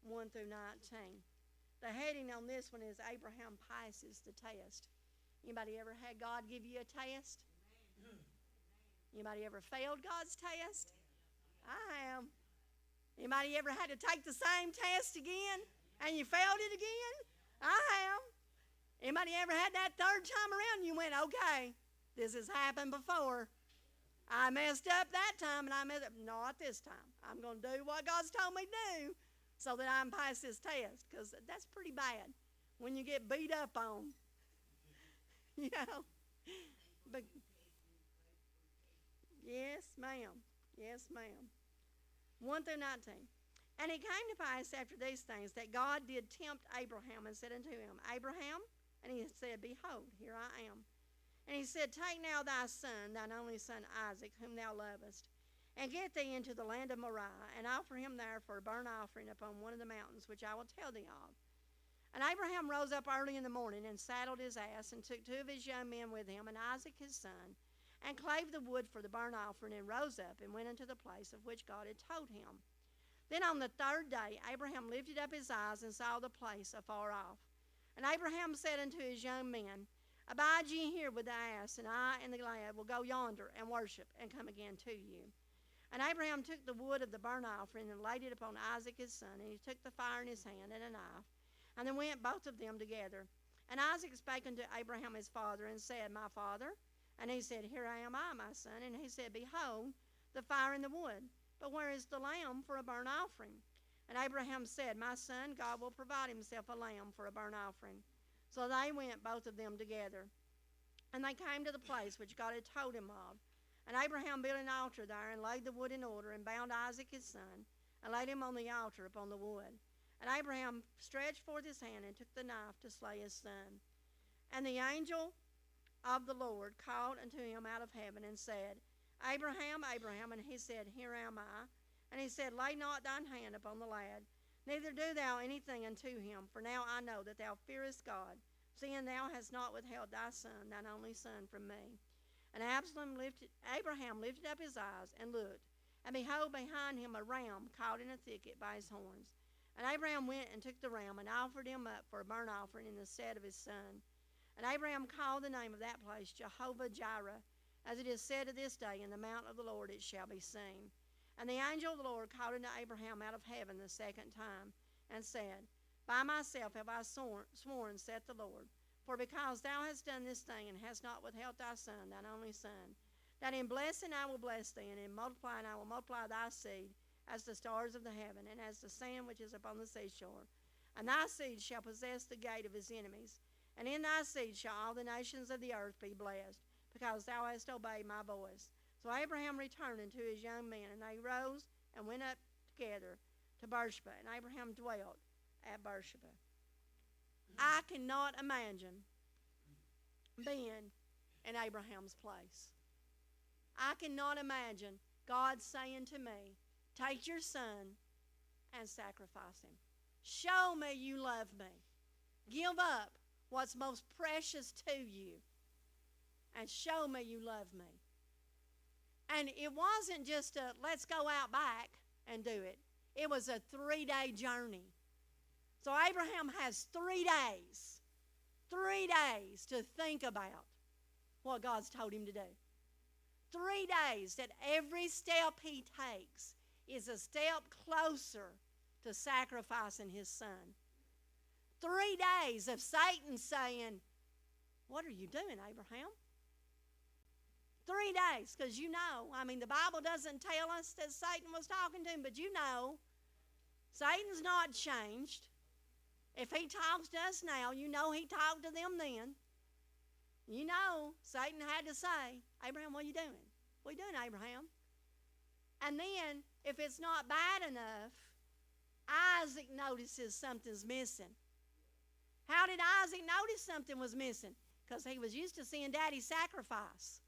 1 through 19. The heading on this one is Abraham passes the test. Anybody ever had God give you a test? Anybody ever failed God's test? I have. Anybody ever had to take the same test again and you failed it again? I have. Anybody ever had that third time around and you went, okay, this has happened before. I messed up that time and I messed up. Not this time. I'm going to do what God's told me to do so that I can pass this test, because that's pretty bad when you get beat up on. You know. But, yes, ma'am. Yes, ma'am. 1 through 19. And it came to pass after these things that God did tempt Abraham and said unto him, Abraham, and he said, Behold, here I am. And he said, Take now thy son, thine only son Isaac, whom thou lovest, and get thee into the land of Moriah, and offer him there for a burnt offering upon one of the mountains which I will tell thee of. And Abraham rose up early in the morning, and saddled his ass, and took 2 of his young men with him, and Isaac his son, and clave the wood for the burnt offering, and rose up, and went unto the place of which God had told him. Then on the 3rd day Abraham lifted up his eyes, and saw the place afar off. And Abraham said unto his young men, Abide ye here with the ass, and I and the lad will go yonder, and worship, and come again to you. And Abraham took the wood of the burnt offering, and laid it upon Isaac his son, and he took the fire in his hand, and a knife, and then went both of them together. And Isaac spake unto Abraham his father, and said, My father? And he said, Here am I, my son. And he said, Behold, the fire and the wood, but where is the lamb for a burnt offering? And Abraham said, My son, God will provide himself a lamb for a burnt offering. So they went both of them together. And they came to the place which God had told him of. And Abraham built an altar there, and laid the wood in order, and bound Isaac his son, and laid him on the altar upon the wood. And Abraham stretched forth his hand, and took the knife to slay his son. And the angel of the Lord called unto him out of heaven, and said, Abraham, Abraham. And he said, Here am I. And he said, Lay not thine hand upon the lad, neither do thou anything unto him, for now I know that thou fearest God, seeing thou hast not withheld thy son, thine only son, from me. And Abraham lifted up his eyes, and looked, and behold, behind him a ram caught in a thicket by his horns. And Abraham went and took the ram, and offered him up for a burnt offering in the stead of his son. And Abraham called the name of that place Jehovah-Jireh, as it is said to this day, In the mount of the Lord it shall be seen. And the angel of the Lord called unto Abraham out of heaven the 2nd time, and said, By myself have I sworn, saith the Lord, for because thou hast done this thing, and hast not withheld thy son, thine only son, that in blessing I will bless thee, and in multiplying I will multiply thy seed, as the stars of the heaven, and as the sand which is upon the seashore. And thy seed shall possess the gate of his enemies, and in thy seed shall all the nations of the earth be blessed, because thou hast obeyed my voice. So Abraham returned unto his young men, and they rose and went up together to Beersheba, and Abraham dwelt at Beersheba. I cannot imagine being in Abraham's place. I cannot imagine God saying to me, Take your son and sacrifice him. Show me you love me. Give up what's most precious to you, and show me you love me. And it wasn't just a, let's go out back and do it. It was a 3-day journey. So Abraham has 3 days to think about what God's told him to do. 3 days that every step he takes is a step closer to sacrificing his son. 3 days of Satan saying, What are you doing, Abraham? 3 days, because the Bible doesn't tell us that Satan was talking to him, but Satan's not changed. If he talks to us now, he talked to them then. Satan had to say, Abraham, what are you doing? What are you doing, Abraham? And then, if it's not bad enough, Isaac notices something's missing. How did Isaac notice something was missing? Because he was used to seeing Daddy sacrifice.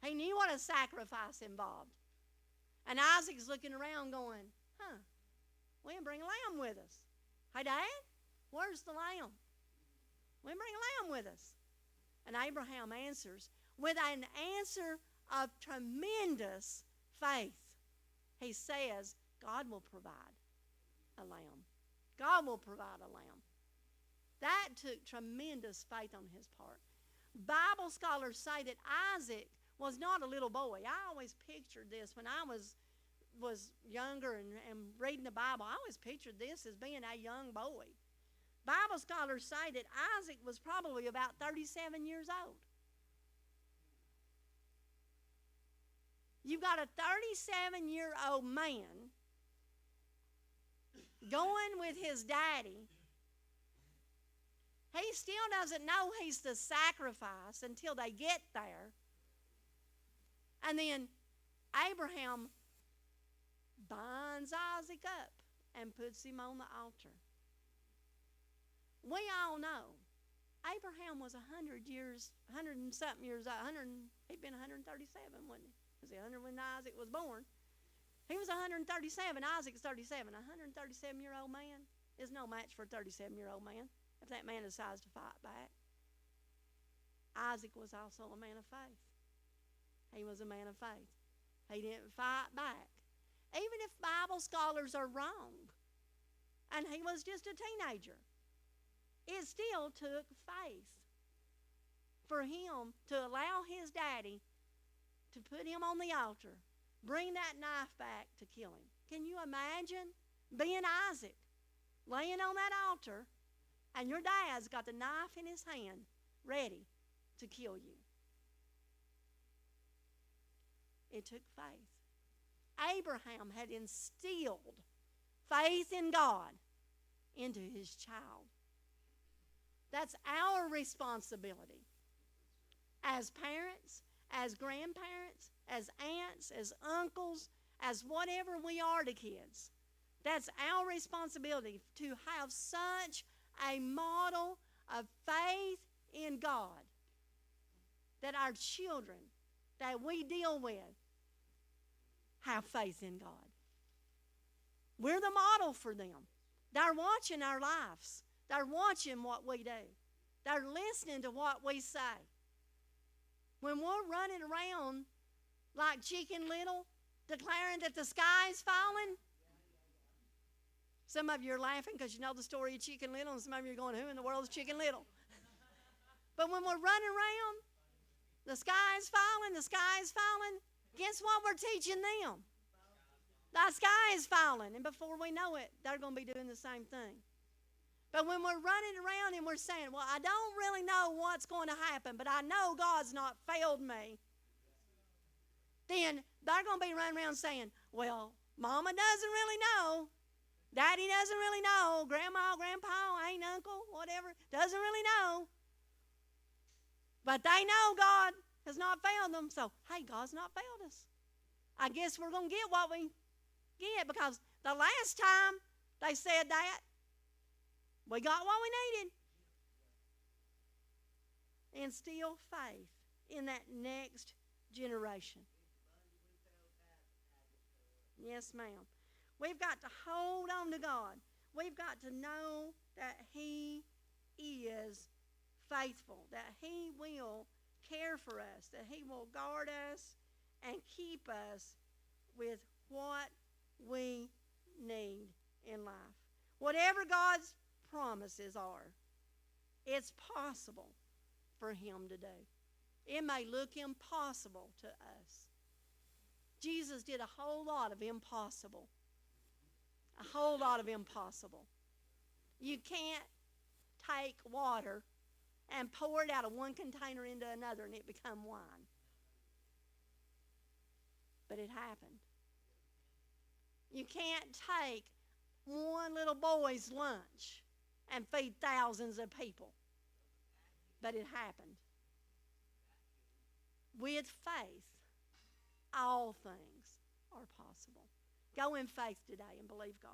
He knew what a sacrifice involved. And Isaac's looking around going, we didn't bring a lamb with us. Hey, Dad, where's the lamb? We didn't bring a lamb with us. And Abraham answers with an answer of tremendous faith. He says, God will provide a lamb. God will provide a lamb. That took tremendous faith on his part. Bible scholars say that Isaac was not a little boy. I always pictured this when I was younger and reading the Bible. I always pictured this as being a young boy. Bible scholars say that Isaac was probably about 37 years old. You've got a 37-year-old man going with his daddy. He still doesn't know he's the sacrifice until they get there. And then Abraham binds Isaac up and puts him on the altar. We all know Abraham was 100 and something years old. He'd been 137, wasn't he? Was he 100 when Isaac was born? He was 137. Isaac's 37. A 137-year-old man is no match for a 37-year-old man if that man decides to fight back. Isaac was also a man of faith. He was a man of faith. He didn't fight back. Even if Bible scholars are wrong, and he was just a teenager, it still took faith for him to allow his daddy to put him on the altar, bring that knife back to kill him. Can you imagine being Isaac, laying on that altar, and your dad's got the knife in his hand, ready to kill you? It took faith. Abraham had instilled faith in God into his child. That's our responsibility as parents, as grandparents, as aunts, as uncles, as whatever we are to kids. That's our responsibility to have such a model of faith in God that our children that we deal with have faith in God. We're the model for them. They're watching our lives. They're watching what we do. They're listening to what we say. When we're running around like Chicken Little, declaring that the sky is falling, some of you are laughing because you know the story of Chicken Little, and some of you are going, who in the world is Chicken Little? But when we're running around, the sky is falling, the sky is falling, guess what we're teaching them? The sky is falling, and before we know it, they're going to be doing the same thing. But when we're running around and we're saying, well, I don't really know what's going to happen, but I know God's not failed me, then they're going to be running around saying, well, Mama doesn't really know. Daddy doesn't really know. Grandma, Grandpa, aunt, uncle, whatever, doesn't really know. But they know God has not failed them. So, hey, God's not failed us. I guess we're going to get what we get, because the last time they said that, we got what we needed. Instill faith in that next generation. Yes, ma'am. We've got to hold on to God. We've got to know that He is faithful, that He will care for us, that He will guard us and keep us with what we need in life. Whatever God's promises are, it's possible for Him to do. It may look impossible to us. Jesus did a whole lot of impossible. A whole lot of impossible. You can't take water and pour it out of one container into another and it become wine. But it happened. You can't take one little boy's lunch and feed thousands of people. But it happened. With faith, all things are possible. Go in faith today and believe God.